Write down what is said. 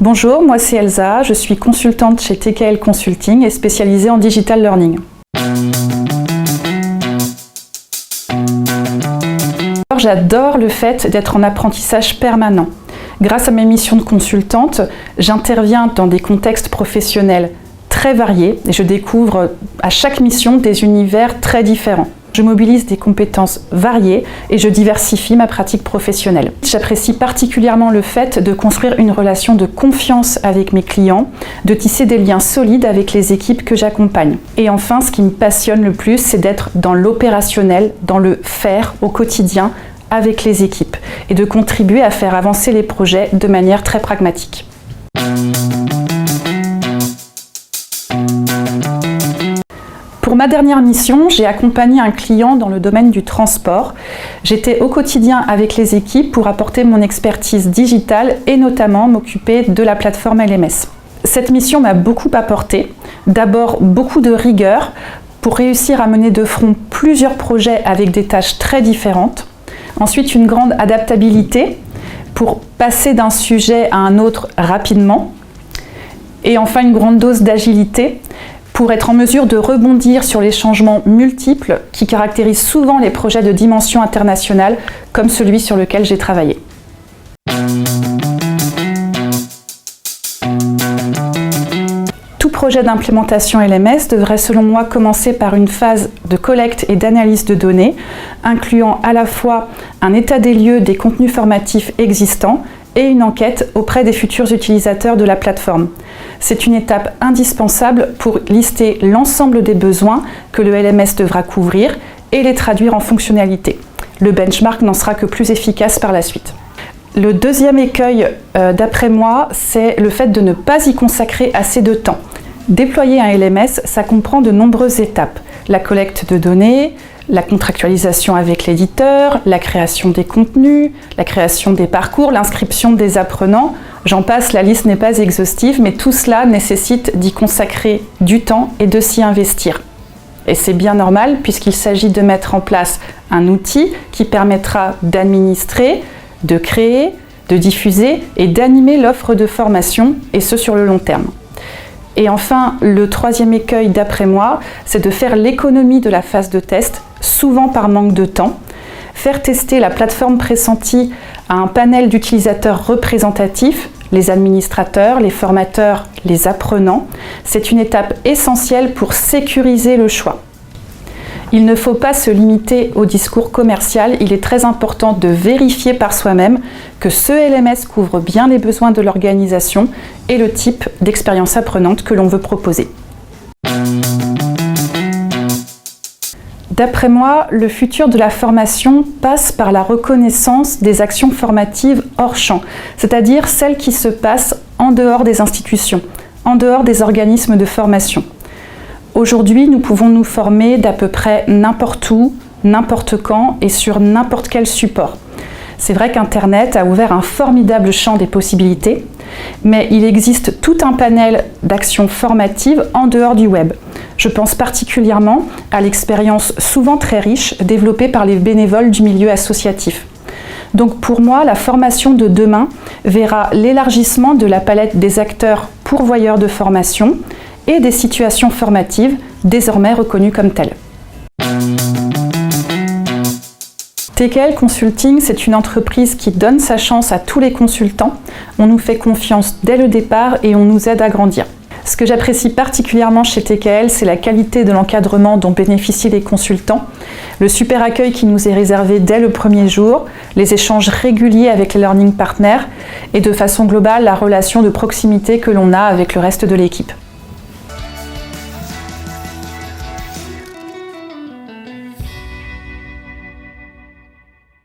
Bonjour, moi c'est Elsa, je suis consultante chez TKL Consulting et spécialisée en Digital Learning. J'adore le fait d'être en apprentissage permanent. Grâce à mes missions de consultante, j'interviens dans des contextes professionnels très variés et je découvre à chaque mission des univers très différents. Je mobilise des compétences variées et je diversifie ma pratique professionnelle. J'apprécie particulièrement le fait de construire une relation de confiance avec mes clients, de tisser des liens solides avec les équipes que j'accompagne. Et enfin, ce qui me passionne le plus, c'est d'être dans l'opérationnel, dans le faire au quotidien avec les équipes et de contribuer à faire avancer les projets de manière très pragmatique. Pour ma dernière mission, j'ai accompagné un client dans le domaine du transport. J'étais au quotidien avec les équipes pour apporter mon expertise digitale et notamment m'occuper de la plateforme LMS. Cette mission m'a beaucoup apporté. D'abord, beaucoup de rigueur pour réussir à mener de front plusieurs projets avec des tâches très différentes. Ensuite, une grande adaptabilité pour passer d'un sujet à un autre rapidement. Et enfin, une grande dose d'agilité pour être en mesure de rebondir sur les changements multiples qui caractérisent souvent les projets de dimension internationale, comme celui sur lequel j'ai travaillé. Tout projet d'implémentation LMS devrait selon moi commencer par une phase de collecte et d'analyse de données, incluant à la fois un état des lieux des contenus formatifs existants et une enquête auprès des futurs utilisateurs de la plateforme. C'est une étape indispensable pour lister l'ensemble des besoins que le LMS devra couvrir et les traduire en fonctionnalités. Le benchmark n'en sera que plus efficace par la suite. Le deuxième écueil, d'après moi, c'est le fait de ne pas y consacrer assez de temps. Déployer un LMS, ça comprend de nombreuses étapes. La collecte de données, la contractualisation avec l'éditeur, la création des contenus, la création des parcours, l'inscription des apprenants. J'en passe, la liste n'est pas exhaustive, mais tout cela nécessite d'y consacrer du temps et de s'y investir. Et c'est bien normal puisqu'il s'agit de mettre en place un outil qui permettra d'administrer, de créer, de diffuser et d'animer l'offre de formation, et ce sur le long terme. Et enfin, le troisième écueil d'après moi, c'est de faire l'économie de la phase de test, souvent par manque de temps. Faire tester la plateforme pressentie à un panel d'utilisateurs représentatifs, les administrateurs, les formateurs, les apprenants, c'est une étape essentielle pour sécuriser le choix. Il ne faut pas se limiter au discours commercial, il est très important de vérifier par soi-même que ce LMS couvre bien les besoins de l'organisation et le type d'expérience apprenante que l'on veut proposer. D'après moi, le futur de la formation passe par la reconnaissance des actions formatives hors champ, c'est-à-dire celles qui se passent en dehors des institutions, en dehors des organismes de formation. Aujourd'hui, nous pouvons nous former d'à peu près n'importe où, n'importe quand et sur n'importe quel support. C'est vrai qu'Internet a ouvert un formidable champ des possibilités, mais il existe tout un panel d'actions formatives en dehors du web. Je pense particulièrement à l'expérience souvent très riche développée par les bénévoles du milieu associatif. Donc pour moi, la formation de demain verra l'élargissement de la palette des acteurs pourvoyeurs de formation et des situations formatives désormais reconnues comme telles. TKL Consulting, c'est une entreprise qui donne sa chance à tous les consultants. On nous fait confiance dès le départ et on nous aide à grandir. Ce que j'apprécie particulièrement chez TKL, c'est la qualité de l'encadrement dont bénéficient les consultants, le super accueil qui nous est réservé dès le premier jour, les échanges réguliers avec les learning partners et de façon globale la relation de proximité que l'on a avec le reste de l'équipe.